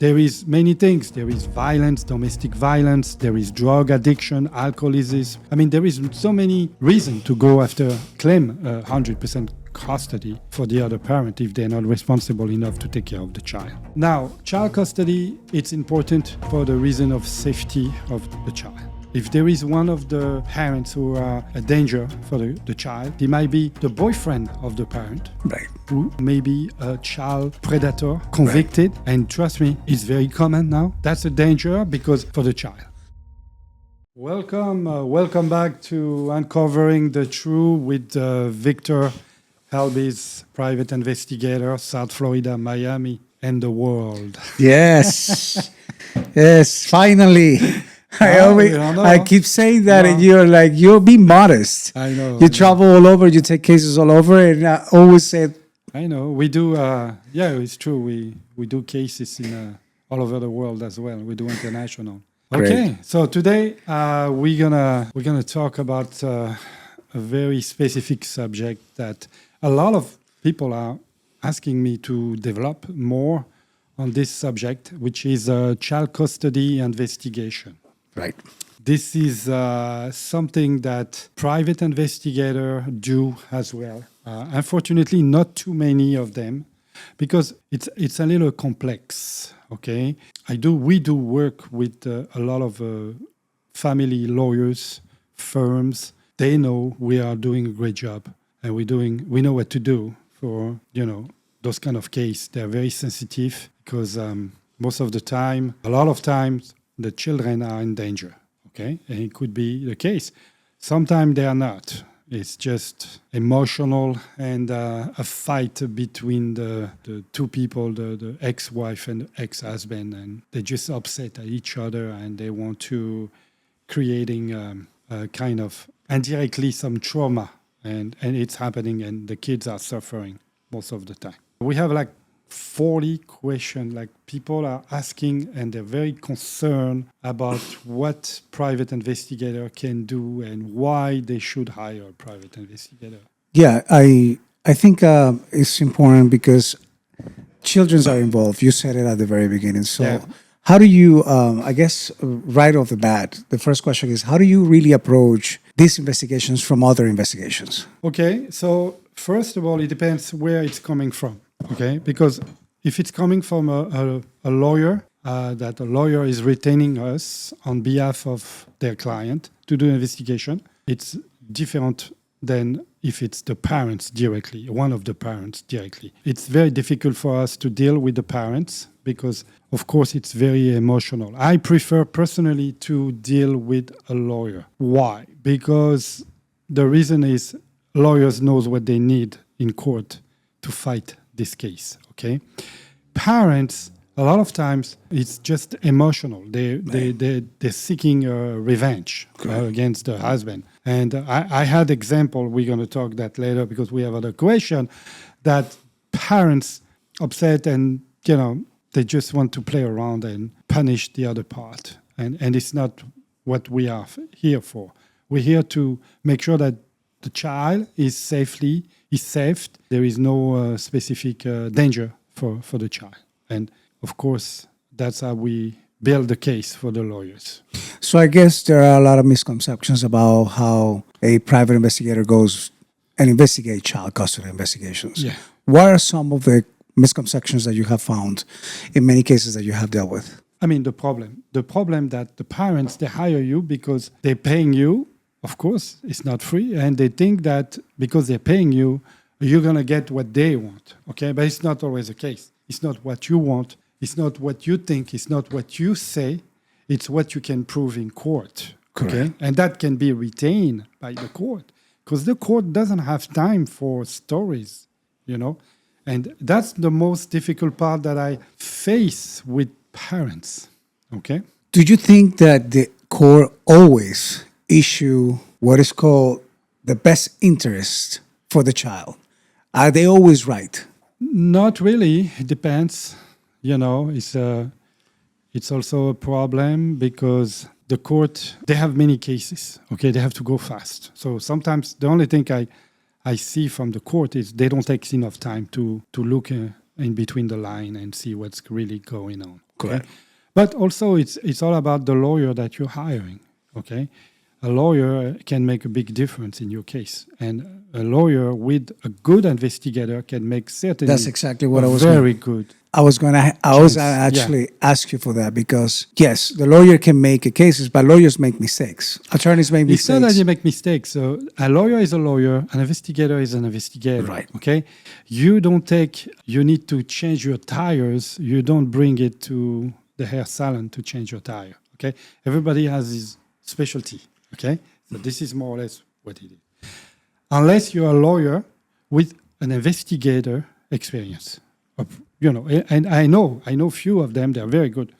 there is many things. There is violence, domestic violence. There is drug addiction, alcoholism. I mean, there is so many reasons to go after, claim 100% custody for the other parent if they're not responsible enough to take care of the child. Now, child custody, it's important for the reason of safety of the child. If there is one of the parents who are a danger for the child, it might be the boyfriend of the parent, Right. who may be a child predator, convicted, and trust me, it's very common now. That's a danger because for the child. Welcome back to Uncovering the Truth with Victor, Elbeze, private investigator, South Florida, Miami, and the world. Yes. Yes, finally. I keep saying that, and you're being modest. I know. You travel all over, you take cases all over, and I always say, I know. We do, it's true. We do cases in all over the world as well. We do international. Great. Okay, so today we're gonna talk about a very specific subject that a lot of people are asking me to develop more on this subject, which is child custody investigation. right. This is something that private investigators do as well. Unfortunately, not too many of them, because it's a little complex. Okay, we do work with a lot of family lawyers, firms. They know we are doing a great job, and we know what to do for those kind of cases. They're very sensitive because most of the time, a lot of times, the children are in danger, okay? And it could be the case. Sometimes they are not. It's just emotional and a fight between the two people, the ex-wife and the ex-husband, and they just upset at each other and they want to creating a kind of indirectly some trauma, and it's happening and the kids are suffering most of the time. We have like 40 questions, like people are asking, and they're very concerned about what private investigator can do and why they should hire a private investigator. Yeah, I think it's important because children are involved. You said it at the very beginning. So Yeah. how do you, I guess, right off the bat, the first question is, how do you really approach these investigations from other investigations? Okay, so first of all, it depends where it's coming from. Okay, because if it's coming from a lawyer, that a lawyer is retaining us on behalf of their client to do investigation, it's different than if it's the parents directly, one of the parents directly. It's very difficult for us to deal with the parents because, of course, it's very emotional. I prefer personally to deal with a lawyer. Why? Because the reason is lawyers knows what they need in court to fight this case, okay? Parents, a lot of times, it's just emotional. They're seeking revenge against the husband. And I had example, we're going to talk that later because we have other question, that parents upset and, they just want to play around and punish the other part. And it's not what we are here for. We're here to make sure that the child is safe. There is no specific danger for the child. And of course, that's how we build the case for the lawyers. So I guess there are a lot of misconceptions about how a private investigator goes and investigates child custody investigations. Yeah. What are some of the misconceptions that you have found in many cases that you have dealt with? I mean, the problem that the parents, they hire you because they're paying you. Of course, it's not free. And they think that because they're paying you, you're going to get what they want. Okay, but it's not always the case. It's not what you want. It's not what you think. It's not what you say. It's what you can prove in court. Correct. Okay, and that can be retained by the court because the court doesn't have time for stories, And that's the most difficult part that I face with parents. Okay. Do you think that the court always issue what is called the best interest for the child? Are they always right? Not really. It depends. It's also a problem because the court, they have many cases. Okay, they have to go fast. So sometimes the only thing I see from the court is they don't take enough time to look in between the line and see what's really going on. Correct. But also, it's all about the lawyer that you're hiring. Okay, a lawyer can make a big difference in your case, and a lawyer with a good investigator can make certainly. That's exactly what I was very good. I was actually ask you for that because yes, the lawyer can make cases, but lawyers make mistakes. Attorneys make It's mistakes. not that you make mistakes. So a lawyer is a lawyer, an investigator is an investigator. Right. Okay. You need to change your tires. You don't bring it to the hair salon to change your tire. Okay. Everybody has his specialty. Okay. So this is more or less what it is. Unless you're a lawyer with an investigator experience. And I know few of them, they're very good.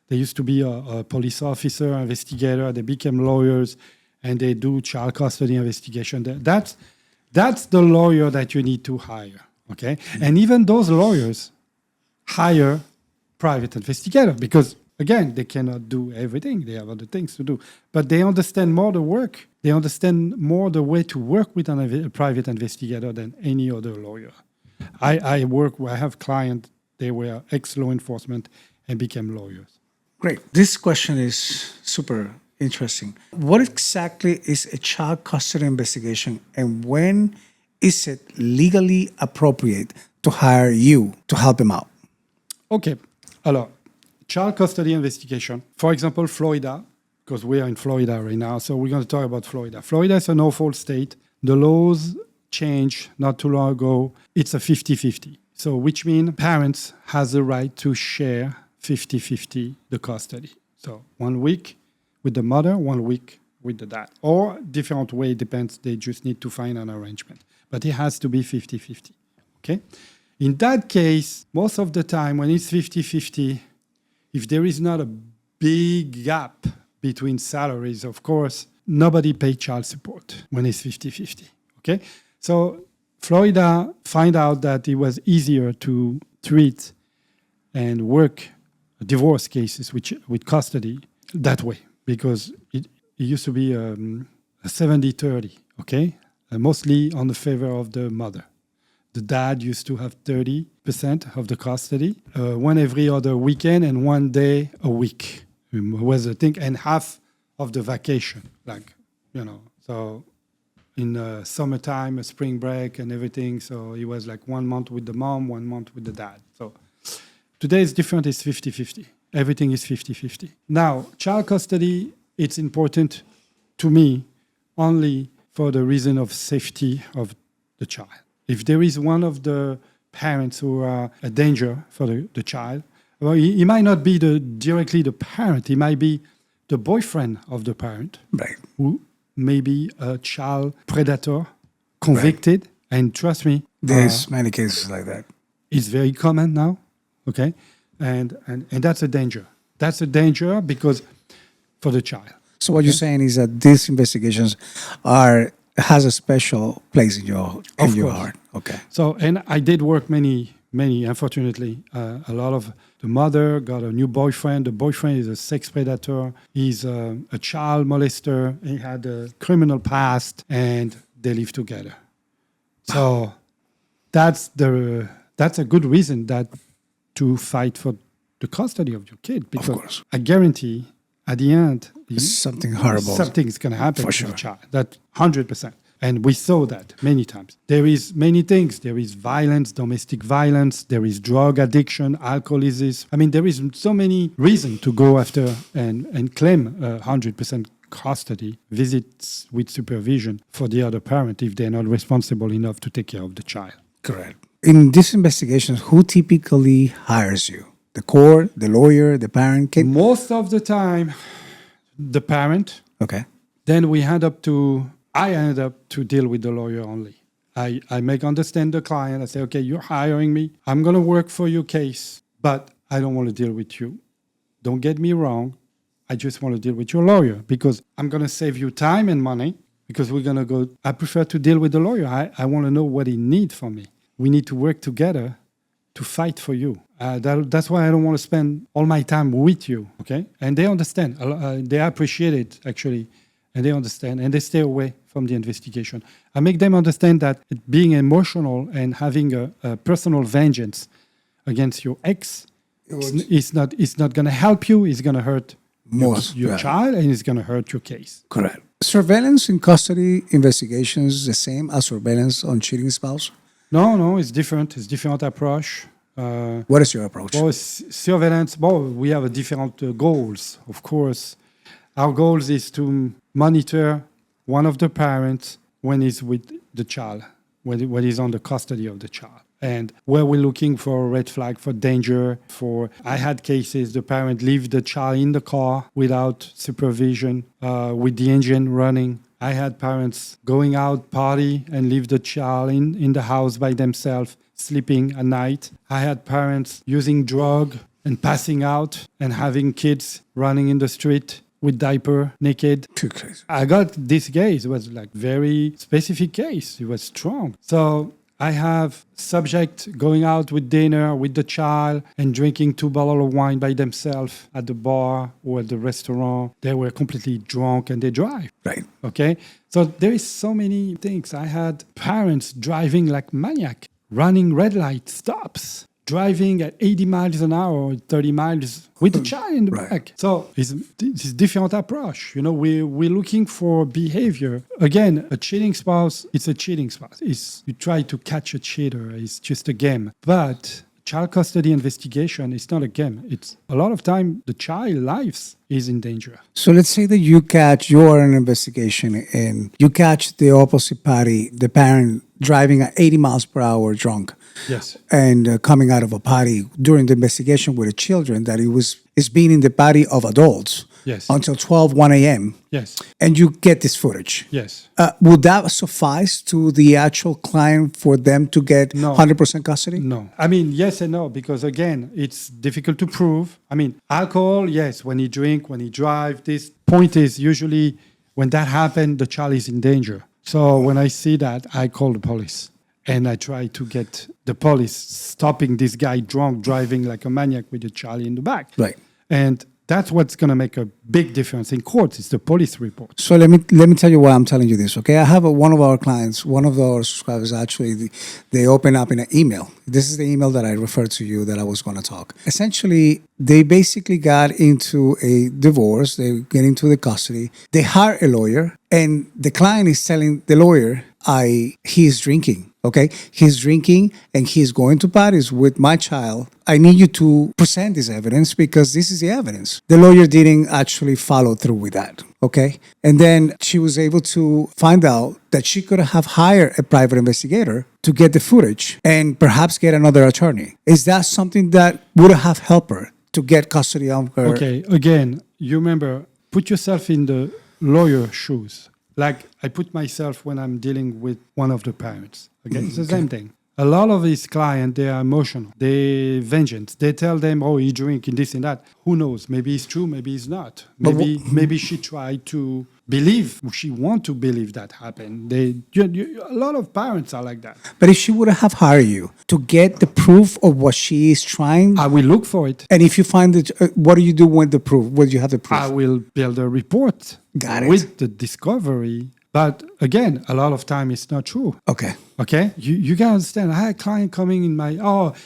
They used to be a police officer, investigator, they became lawyers, and they do child custody investigation. That's the lawyer that you need to hire, okay? Mm-hmm. And even those lawyers hire private investigator because, again, they cannot do everything. They have other things to do. But they understand more the work. They understand more the way to work with a private investigator than any other lawyer. I have clients, they were ex-law enforcement and became lawyers. Great. This question is super interesting. What exactly is a child custody investigation and when is it legally appropriate to hire you to help him out? Okay. Alors, child custody investigation. For example, Florida, because we are in Florida right now, so we're going to talk about Florida. Florida is an awful state. The laws changed not too long ago. It's a 50-50. So which means parents has the right to share 50-50 the custody. So 1 week with the mother, 1 week with the dad. Or different way, depends. They just need to find an arrangement. But it has to be 50-50. Okay? In that case, most of the time when it's 50-50, if there is not a big gap between salaries, of course, nobody pays child support when it's 50-50. Okay? So Florida find out that it was easier to treat and work divorce cases with custody that way because it used to be a 70-30, okay? Mostly on the favor of the mother. The dad used to have 30% of the custody, one every other weekend and 1 day a week was the thing, and half of the vacation, so in summertime, a spring break and everything. So it was like 1 month with the mom, 1 month with the dad. So today it's different. It's 50-50. Everything is 50-50. Now, child custody, it's important to me only for the reason of safety of the child. If there is one of the parents who are a danger for the child, well, he might not be directly the parent. He might be the boyfriend of the parent, right, who maybe a child predator convicted, right. And trust me, there's many cases like that. It's very common now, okay, and that's a danger. That's a danger because for the child. So what you're saying is that these investigations has a special place in your heart. Okay. So and I did work many. Unfortunately, a lot of the mother got a new boyfriend. The boyfriend is a sex predator. He's a child molester. He had a criminal past, and they live together. So that's a good reason to fight for the custody of your kid. Because of course. I guarantee at the end, something horrible. Something is going to happen for to sure. the child. That 100%. And we saw that many times. There is many things. There is violence, domestic violence. There is drug addiction, alcoholism. I mean, there is so many reasons to go after and claim 100% custody, visits with supervision for the other parent if they're not responsible enough to take care of the child. Correct. In these investigations, who typically hires you? The court, the lawyer, the parent? Most of the time, the parent. Okay. Then I ended up to deal with the lawyer only. I make understand the client. I say, okay, you're hiring me. I'm going to work for your case, but I don't want to deal with you. Don't get me wrong. I just want to deal with your lawyer because I'm going to save you time and money because we're going to go. I prefer to deal with the lawyer. I want to know what he needs from me. We need to work together to fight for you. That's why I don't want to spend all my time with you, okay? And they understand. They appreciate it, actually. And they understand, and they stay away from the investigation. I make them understand that being emotional and having a personal vengeance against your ex It's not going to help you. It's going to hurt your child, and it's going to hurt your case. Correct. Surveillance in custody investigations the same as surveillance on cheating spouse? No, it's different. It's different approach. What is your approach? Well, surveillance, we have a different goals, of course. Our goals is to monitor one of the parents when he's with the child, when he's on the custody of the child. And where we're looking for a red flag, for danger, I had cases, the parent leave the child in the car without supervision, with the engine running. I had parents going out party and leave the child in the house by themselves, sleeping at night. I had parents using drug and passing out and having kids running in the street with diaper, naked. Too crazy. I got this case. It was like very specific case. It was strong. So I have subject going out with dinner with the child and drinking 2 bottles of wine by themselves at the bar or at the restaurant. They were completely drunk and they drive. Right. Okay. So there is so many things. I had parents driving like maniac, running red light stops, driving at 80 miles an hour or 30 miles with the child in the back. So it's different approach. You know, we're looking for behavior. Again, a cheating spouse, it's a cheating spouse. You try to catch a cheater. It's just a game. But child custody investigation is not a game. It's a lot of time the child lives is in danger. So let's say that you are in an investigation and you catch the opposite party, the parent driving at 80 miles per hour drunk. Yes. And coming out of a party during the investigation with the children that is being in the party of adults. Yes. Until 1 a.m. Yes. And you get this footage. Yes. Would that suffice to the actual client for them to get 100% custody? No. I mean, yes and no, because again, it's difficult to prove. I mean, alcohol, yes, when he drink, when he drive, this point is usually when that happens, the child is in danger. So when I see that, I call the police. And I try to get the police stopping this guy drunk, driving like a maniac with a child in the back. Right. And that's what's going to make a big difference in court. It's the police report. So let me tell you why I'm telling you this, okay? I have one of our clients, one of our subscribers, actually, they open up in an email. This is the email that I referred to you that I was going to talk. Essentially, they basically got into a divorce. They get into the custody. They hire a lawyer, and the client is telling the lawyer, he's drinking. Okay, he's drinking and he's going to parties with my child. I need you to present this evidence because this is the evidence. The lawyer didn't actually follow through with that. Okay, and then she was able to find out that she could have hired a private investigator to get the footage and perhaps get another attorney. Is that something that would have helped her to get custody of her? Okay, again, you remember, put yourself in the lawyer's shoes. Like I put myself when I'm dealing with one of the parents. Okay, it's the same thing. A lot of these clients, they are emotional. They vengeance. They tell them, oh, you drink and this and that. Who knows? Maybe it's true. Maybe it's not. Maybe she tried to believe. She want to believe that happened. A lot of parents are like that. But if she would have hired you to get the proof of what she is trying, I will look for it. And if you find it, what do you do with the proof? What do you have the proof? I will build a report. Got it. With the discovery. But again, a lot of time it's not true. Okay. You can understand. I had a client coming in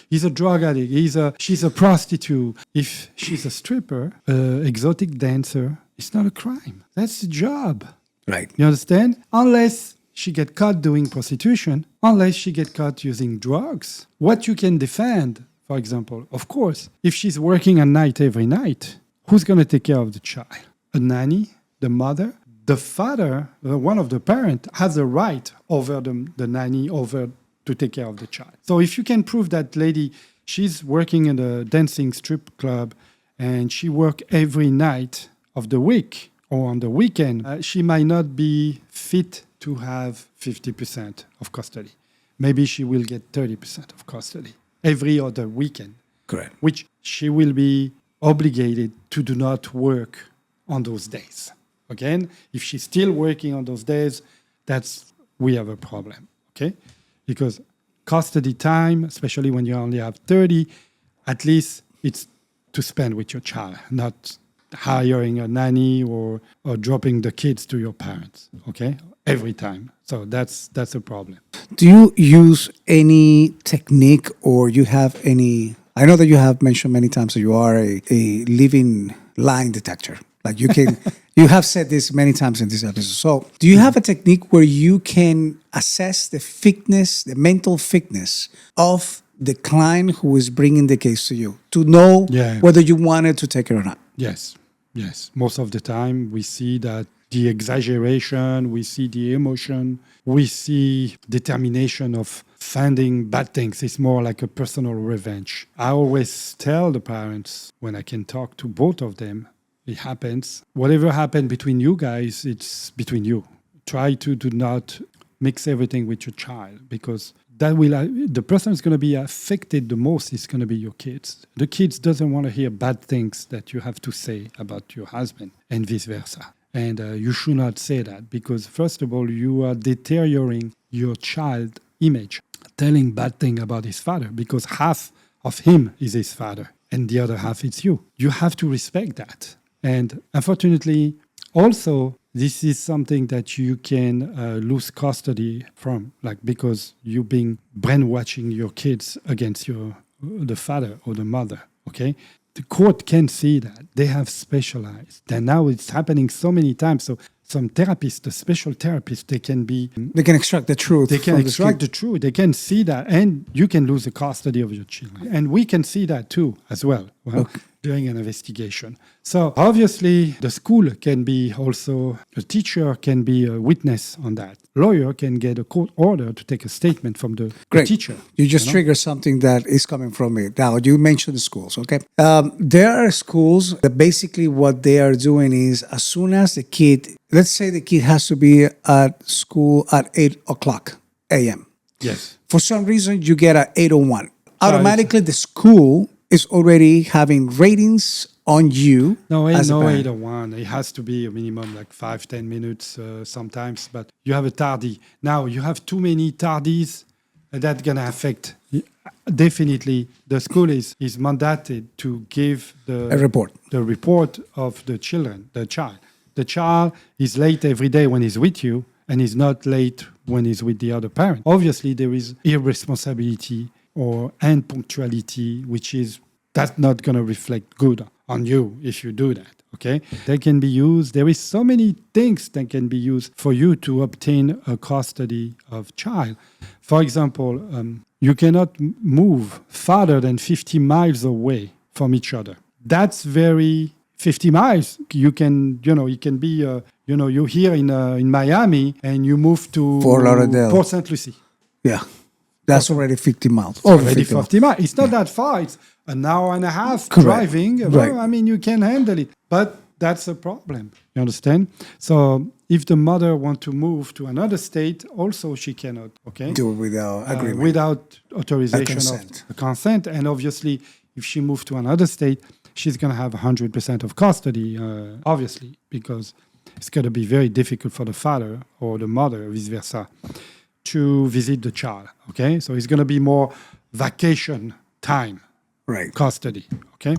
he's a drug addict. She's a prostitute. If she's a stripper, exotic dancer, it's not a crime. That's the job. Right. You understand? Unless she get caught doing prostitution, unless she get caught using drugs. What you can defend, for example, of course, if she's working at night every night, who's going to take care of the child? A nanny? The mother? The father, one of the parents, has a right over the nanny to take care of the child. So if you can prove that lady, she's working in a dancing strip club and she works every night of the week or on the weekend, she might not be fit to have 50% of custody. Maybe she will get 30% of custody every other weekend. Correct. Which she will be obligated to do not work on those days. Again, if she's still working on those days, we have a problem, okay? Because custody time, especially when you only have 30, at least it's to spend with your child, not hiring a nanny or dropping the kids to your parents, okay? Every time. So that's a problem. Do you use any technique or you have any I know that you have mentioned many times that you are a living lie detector. Like you can, you have said this many times in this episode. So, do you have a technique where you can assess the fitness, the mental fitness of the client who is bringing the case to you to know whether you wanted to take it or not? Yes. Most of the time, we see that the exaggeration, we see the emotion, we see determination of finding bad things. It's more like a personal revenge. I always tell the parents when I can talk to both of them, it happens. Whatever happened between you guys, it's between you. Try to do not mix everything with your child, because that will the person is going to be affected the most is going to be your kids. The kids doesn't want to hear bad things that you have to say about your husband and vice versa. And you should not say that, because first of all, you are deteriorating your child image, telling bad thing about his father, because half of him is his father and the other half is you. You have to respect that. And unfortunately, also, this is something that you can lose custody from, like because you've been brainwashing your kids against the father or the mother. Okay, the court can see that. They have specialized. And now it's happening so many times. So some therapists, the special therapists, they can extract the truth. They can extract the truth. They can see that, and you can lose the custody of your children. And we can see that too, as well. During an investigation. So obviously the school can be also, a teacher can be a witness on that. Lawyer can get a court order to take a statement from the teacher. You just triggered something that is coming from me. Now, you mentioned the schools, okay? There are schools that basically what they are doing is as soon as the kid, let's say the kid has to be at school at 8 o'clock a.m. Yes. For some reason, you get at 8:01. Automatically, the school is already having ratings on you. No, 8:01. It has to be a minimum like 5-10 minutes sometimes, but you have a tardy. Now you have too many tardies, and that's going to affect. Definitely, the school is mandated to give the report of the child. The child is late every day when he's with you, and he's not late when he's with the other parent. Obviously, there is irresponsibility or unpunctuality, that's not going to reflect good on you if you do that, okay? They can be used. There is so many things that can be used for you to obtain a custody of child. For example, you cannot move farther than 50 miles away from each other. That's 50 miles. You can, it can be, you're here in Miami and you move to Fort Lauderdale, Port St. Lucie. Yeah. That's already 50 miles. It's already 50 miles. It's not that far. It's an hour and a half driving. Right. I mean, you can handle it. But that's a problem. You understand? So if the mother wants to move to another state, also she cannot, okay? Do it without agreement. Without authorization of consent. And obviously, if she moves to another state, she's going to have 100% of custody, obviously, because it's going to be very difficult for the father or the mother, vice versa, to visit the child, okay? So it's going to be more vacation time, custody, okay?